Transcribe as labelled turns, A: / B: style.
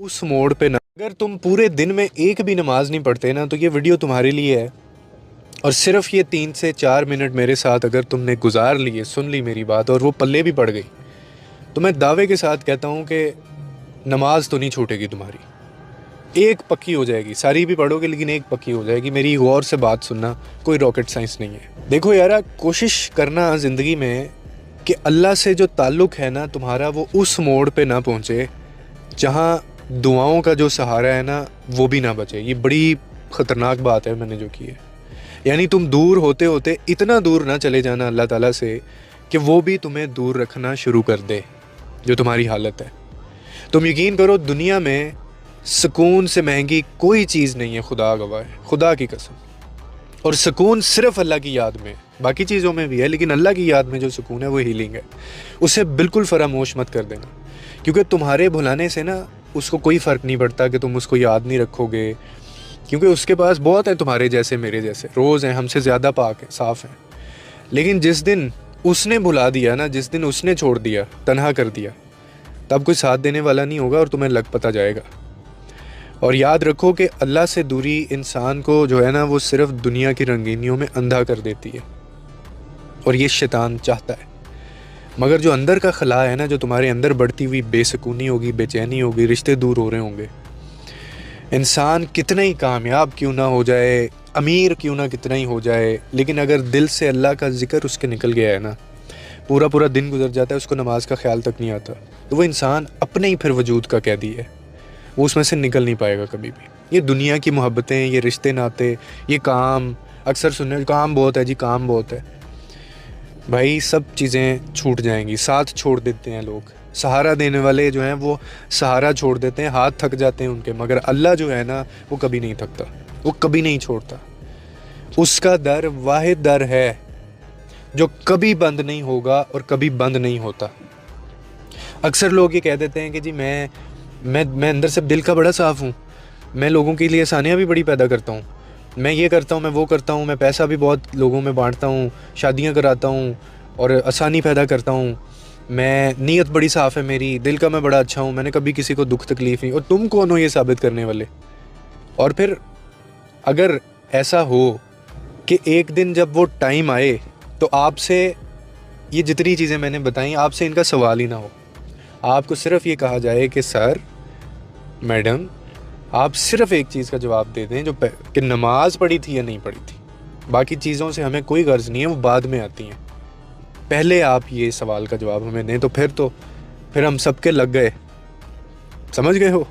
A: उस मोड़ पे ना, अगर तुम पूरे दिन में एक भी नमाज नहीं पढ़ते ना तो ये वीडियो तुम्हारे लिए है। और सिर्फ ये 3 से 4 मिनट मेरे साथ अगर तुमने गुजार लिए, सुन ली मेरी बात और वो पल्ले भी पड़ गई, तो मैं दावे के साथ कहता हूँ कि नमाज तो नहीं छूटेगी तुम्हारी, एक पक्की हो जाएगी। सारी भी पढ़ोगे लेकिन एक पक्की हो जाएगी। मेरी गौर से बात सुनना, कोई रॉकेट साइंस नहीं है। देखो यारा, कोशिश करना ज़िंदगी में कि अल्लाह से जो ताल्लुक़ है ना तुम्हारा, वो उस मोड़ पे ना पहुँचे जहाँ दुआओं का जो सहारा है ना वो भी ना बचे। ये बड़ी ख़तरनाक बात है मैंने जो की है। यानी तुम दूर होते होते इतना दूर ना चले जाना अल्लाह ताला से कि वो भी तुम्हें दूर रखना शुरू कर दे, जो तुम्हारी हालत है। तुम यकीन करो, दुनिया में सुकून से महंगी कोई चीज़ नहीं है, खुदा गवाह है, खुदा की कसम। और सुकून सिर्फ अल्लाह की याद में, बाकी चीज़ों में भी है, लेकिन अल्लाह की याद में जो सुकून है वो हीलिंग है। उसे बिल्कुल फरामोश मत कर देना, क्योंकि तुम्हारे भुलाने से ना उसको कोई फ़र्क नहीं पड़ता कि तुम उसको याद नहीं रखोगे, क्योंकि उसके पास बहुत है तुम्हारे जैसे, मेरे जैसे, रोज़ हैं, हमसे ज़्यादा पाक हैं, साफ़ हैं। लेकिन जिस दिन उसने भुला दिया ना, जिस दिन उसने छोड़ दिया, तन्हा कर दिया, तब कोई साथ देने वाला नहीं होगा और तुम्हें लग पता जाएगा। और याद रखो कि अल्लाह से दूरी इंसान को जो है ना वो सिर्फ दुनिया की रंगीनियों में अंधा कर देती है, और ये शैतान चाहता है। मगर जो अंदर का खला है ना, जो तुम्हारे अंदर बढ़ती हुई बेसुकूनी होगी, बेचैनी होगी, रिश्ते दूर हो रहे होंगे, इंसान कितना ही कामयाब क्यों ना हो जाए, अमीर क्यों ना कितना ही हो जाए, लेकिन अगर दिल से अल्लाह का जिक्र उसके निकल गया है ना, पूरा पूरा दिन गुजर जाता है, उसको नमाज का ख्याल तक नहीं आता, तो वो इंसान अपने ही फिर वजूद का कैदी है, वो उसमें से निकल नहीं पाएगा कभी भी। ये दुनिया की मोहब्बतें, ये रिश्ते नाते, ये काम, अक्सर सुनने काम बहुत है जी, काम बहुत है। भाई सब चीज़ें छूट जाएंगी, साथ छोड़ देते हैं लोग, सहारा देने वाले जो हैं वो सहारा छोड़ देते हैं, हाथ थक जाते हैं उनके, मगर अल्लाह जो है ना वो कभी नहीं थकता, वो कभी नहीं छोड़ता। उसका दर वाहिद दर है जो कभी बंद नहीं होगा और कभी बंद नहीं होता। अक्सर लोग ये कह देते हैं कि जी मैं अंदर से दिल का बड़ा साफ़ हूँ, मैं लोगों के लिए आसानियाँ भी बड़ी पैदा करता हूँ, मैं ये करता हूँ, मैं वो करता हूँ, मैं पैसा भी बहुत लोगों में बांटता हूँ, शादियाँ कराता हूँ और आसानी पैदा करता हूँ, मैं नीयत बड़ी साफ़ है मेरी, दिल का मैं बड़ा अच्छा हूँ, मैंने कभी किसी को दुख तकलीफ़ नहीं। और तुम कौन हो ये साबित करने वाले? और फिर अगर ऐसा हो कि एक दिन जब वो टाइम आए तो आपसे ये जितनी चीज़ें मैंने बताई, आपसे इनका सवाल ही ना हो, आपको सिर्फ ये कहा जाए कि सर, मैडम, आप सिर्फ एक चीज़ का जवाब दे दें, जो कि नमाज पढ़ी थी या नहीं पढ़ी थी। बाकी चीज़ों से हमें कोई गर्ज नहीं है, वो बाद में आती हैं। पहले आप ये सवाल का जवाब हमें दें, तो फिर हम सबके लग गए। समझ गए हो?